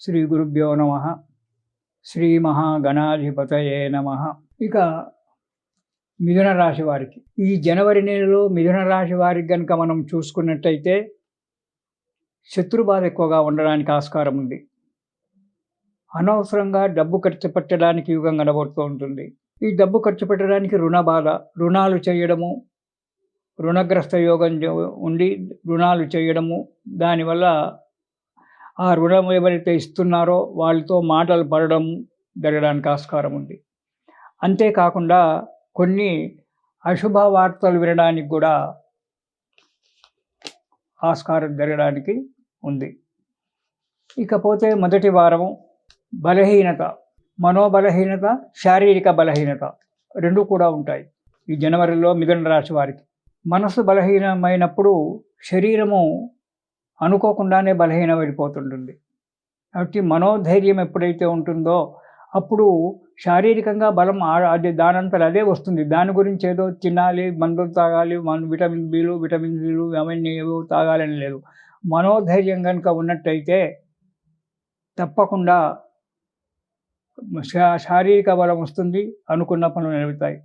శ్రీ గురుభ్యో నమ. శ్రీ మహాగణాధిపతయే నమ. ఇక మిథున రాశి వారికి ఈ జనవరి నెలలో మిథున రాశి వారికి కనుక మనం చూసుకున్నట్టయితే శత్రుబాధ ఎక్కువగా ఉండడానికి ఆస్కారం ఉంది. అనవసరంగా డబ్బు ఖర్చు పెట్టడానికి యుగం కనబడుతూ ఉంటుంది. ఈ డబ్బు ఖర్చు పెట్టడానికి రుణ బాధ, రుణాలు చేయడము, రుణగ్రస్త యోగం ఉండి రుణాలు చేయడము, దానివల్ల ఆ రుణం ఎవరైతే ఇస్తున్నారో వాళ్ళతో మాటలు పడడం జరగడానికి ఆస్కారం ఉంది. అంతేకాకుండా కొన్ని అశుభ వార్తలు వినడానికి కూడా ఆస్కారం జరగడానికి ఉంది. ఇకపోతే మొదటి వారం బలహీనత, మనోబలహీనత, శారీరక బలహీనత రెండు కూడా ఉంటాయి ఈ జనవరిలో మిథున రాశి వారికి. మనసు బలహీనమైనప్పుడు శరీరము అనుకోకుండానే బలహీనమైపోతుంటుంది. కాబట్టి మనోధైర్యం ఎప్పుడైతే ఉంటుందో అప్పుడు శారీరకంగా బలం అది దానంతట అదే వస్తుంది. దాని గురించి ఏదో తినాలి, మందులు తాగాలి, విటమిన్ బిలు, విటమిన్ సిలు అవన్నీ ఏవో తాగాలని లేదు. మనోధైర్యం కనుక ఉన్నట్టయితే తప్పకుండా శారీరక బలం వస్తుంది, అనుకున్న పనులు నిలుగుతాయి.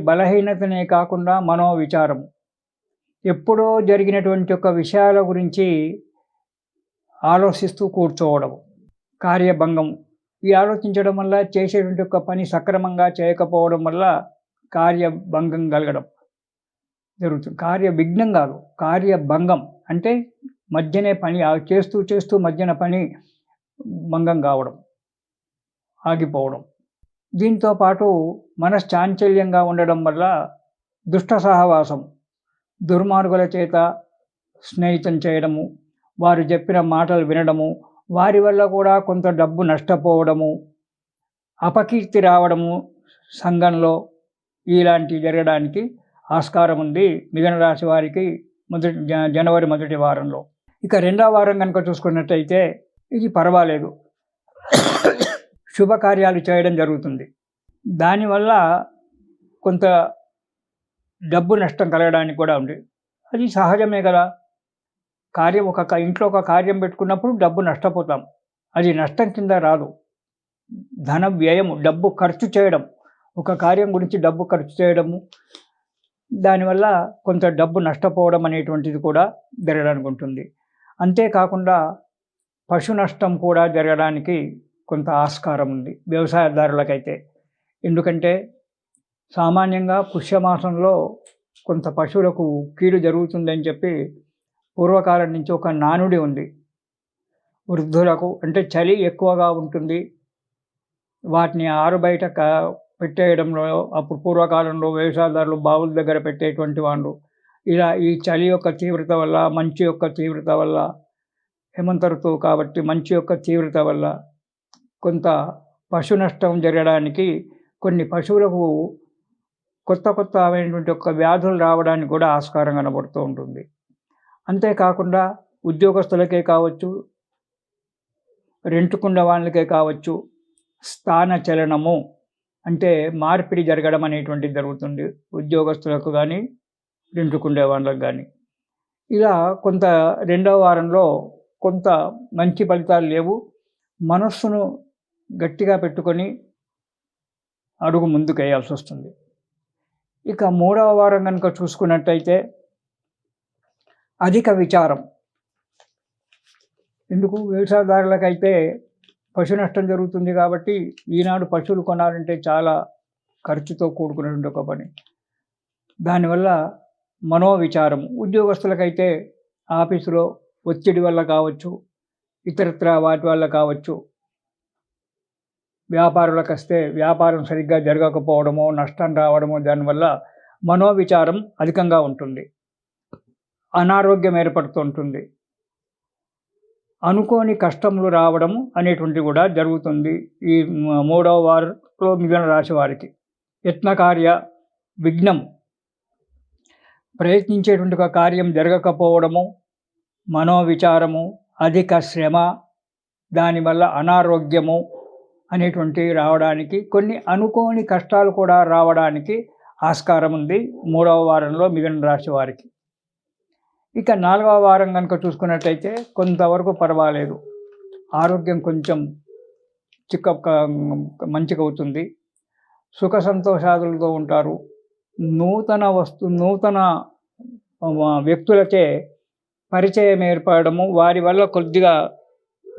బలహీనతనే కాకుండా మనోవిచారం, ఎప్పుడో జరిగినటువంటి ఒక విషయాల గురించి ఆలోచిస్తూ కూర్చోవడం, కార్యభంగం. ఈ ఆలోచించడం వల్ల చేసేటువంటి ఒక పని సక్రమంగా చేయకపోవడం వల్ల కార్యభంగం కలగడం జరుగుతుంది. కార్యవిఘ్నం కాదు, కార్యభంగం అంటే మధ్యనే పని చేస్తూ మధ్యన పని భంగం కావడం, ఆగిపోవడం. దీంతో పాటు మనశ్చాంచల్యంగా ఉండడం వల్ల దుష్ట సహవాసం, దుర్మార్గుల చేత స్నేహితం చేయడము, వారు చెప్పిన మాటలు వినడము, వారి వల్ల కూడా కొంత డబ్బు నష్టపోవడము, అపకీర్తి రావడము సంఘంలో, ఇలాంటివి జరగడానికి ఆస్కారం ఉంది మిథున రాశి వారికి జనవరి మొదటి వారంలో. ఇక రెండవ వారం కనుక చూసుకున్నట్టయితే ఇది పర్వాలేదు, శుభకార్యాలు చేయడం జరుగుతుంది. దానివల్ల కొంత డబ్బు నష్టం కలగడానికి కూడా ఉంది. అది సహజమే కదా. ఇంట్లో ఒక కార్యం పెట్టుకున్నప్పుడు డబ్బు నష్టపోతాం, అది నష్టం కింద రాదు. ధన వ్యయము, డబ్బు ఖర్చు చేయడం, ఒక కార్యం గురించి డబ్బు ఖర్చు చేయడము, దానివల్ల కొంత డబ్బు నష్టపోవడం అనేటువంటిది కూడా జరగడానికి ఉంటుంది. అంతేకాకుండా పశు నష్టం కూడా జరగడానికి కొంత ఆస్కారం ఉంది వ్యవసాయదారులకైతే. ఎందుకంటే సామాన్యంగా పుష్యమాసంలో కొంత పశువులకు కీడు జరుగుతుందని చెప్పి పూర్వకాలం నుంచి ఒక నానుడి ఉంది. వృద్ధులకు అంటే చలి ఎక్కువగా ఉంటుంది, వాటిని ఆరుబయట పెట్టేయడంలో, అప్పుడు పూర్వకాలంలో వ్యవసాయదారులు బావుల దగ్గర పెట్టేటువంటి వాళ్ళు ఇలా ఈ చలి యొక్క తీవ్రత వల్ల, మంచు యొక్క తీవ్రత వల్ల, హేమంత ఋతువు కాబట్టి మంచు యొక్క తీవ్రత వల్ల కొంత పశు నష్టం జరగడానికి, కొన్ని పశువులకు కొత్త అయినటువంటి ఒక వ్యాధులు రావడానికి కూడా ఆస్కారం కనబడుతూ ఉంటుంది. అంతేకాకుండా ఉద్యోగస్తులకే కావచ్చు, రెంటుకున్న వాళ్ళకే కావచ్చు, స్థాన చలనము అంటే మార్పిడి జరగడం అనేటువంటిది జరుగుతుంది ఉద్యోగస్తులకు కానీ రెంటుకుండే వాళ్ళకు కానీ. ఇలా కొంత రెండవ వారంలో కొంత మంచి ఫలితాలు లేవు. మనస్సును గట్టిగా పెట్టుకొని అడుగు ముందుకు వేయాల్సి వస్తుంది. ఇక మూడవ వారం కనుక చూసుకున్నట్టయితే అధిక విచారం. ఎందుకు? వ్యవసాయదారులకైతే పశు నష్టం జరుగుతుంది కాబట్టి ఈనాడు పశువులు కొనాలంటే చాలా ఖర్చుతో కూడుకున్నటువంటి ఒక పని. దానివల్ల మనోవిచారం. ఉద్యోగస్తులకైతే ఆఫీసులో ఒత్తిడి వల్ల కావచ్చు, ఇతరత్ర వాటి వల్ల కావచ్చు. వ్యాపారులకు వస్తే వ్యాపారం సరిగ్గా జరగకపోవడమో, నష్టం రావడమో, దానివల్ల మనోవిచారం అధికంగా ఉంటుంది, అనారోగ్యం ఏర్పడుతుంటుంది, అనుకోని కష్టములు రావడం అనేటువంటి కూడా జరుగుతుంది ఈ మూడవ వారంలో మిథున రాశి వారికి. యత్నకార్య విఘ్నం, ప్రయత్నించేటువంటి ఒక కార్యం జరగకపోవడము, మనోవిచారము, అధిక శ్రమ, దానివల్ల అనారోగ్యము అనేటువంటివి రావడానికి, కొన్ని అనుకోని కష్టాలు కూడా రావడానికి ఆస్కారం ఉంది మూడవ వారంలో మిథున రాశి వారికి. ఇక 4వ వారం కనుక చూసుకున్నట్టయితే కొంతవరకు పర్వాలేదు. ఆరోగ్యం కొంచెం మంచిగా అవుతుంది. సుఖ సంతోషాదులతో ఉంటారు. నూతన వ్యక్తులచే పరిచయం ఏర్పడము, వారి వల్ల కొద్దిగా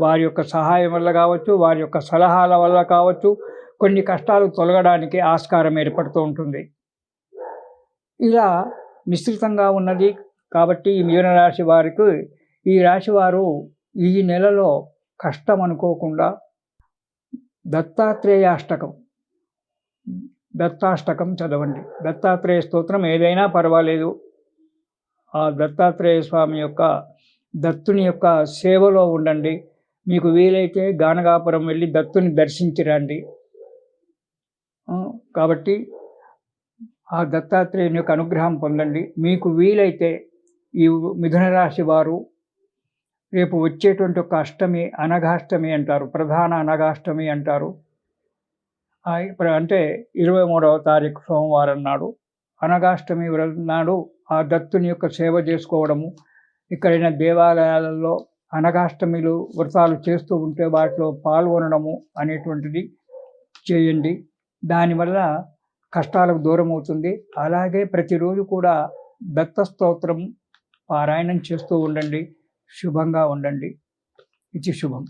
వారి యొక్క సహాయం వల్ల కావచ్చు, వారి యొక్క సలహాల వల్ల కావచ్చు, కొన్ని కష్టాలు తొలగడానికి ఆస్కారం ఏర్పడుతూ ఉంటుంది. ఇలా మిశ్రితంగా ఉన్నది కాబట్టి ఈ మిథున రాశి వారికి, ఈ రాశివారు ఈ నెలలో కష్టం అనుకోకుండా దత్తాష్టకం చదవండి. దత్తాత్రేయ స్తోత్రం ఏదైనా పర్వాలేదు. ఆ దత్తాత్రేయ స్వామి యొక్క దత్తుని యొక్క సేవలో ఉండండి. మీకు వీలైతే గానగాపురం వెళ్ళి దత్తుని దర్శించి రండి. కాబట్టి ఆ దత్తాత్రేయుని యొక్క అనుగ్రహం పొందండి. మీకు వీలైతే ఈ మిథున రాశి వారు రేపు వచ్చేటువంటి ఒక అష్టమి, అనఘాష్టమి అంటారు, ప్రధాన అనఘాష్టమి అంటారు. అంటే 23వ తారీఖు సోమవారం నాడు అనఘాష్టమి నాడు ఆ దత్తుని యొక్క సేవ చేసుకోవడము, ఎక్కడైనా దేవాలయాలలో అనఘాష్టమిలు వ్రతాలు చేస్తూ ఉంటే వాటిలో పాల్గొనడము అనేటువంటిది చేయండి. దానివల్ల కష్టాలకు దూరం అవుతుంది. అలాగే ప్రతిరోజు కూడా దత్త స్తోత్రం పారాయణం చేస్తూ ఉండండి. శుభంగా ఉండండి. ఇది శుభం.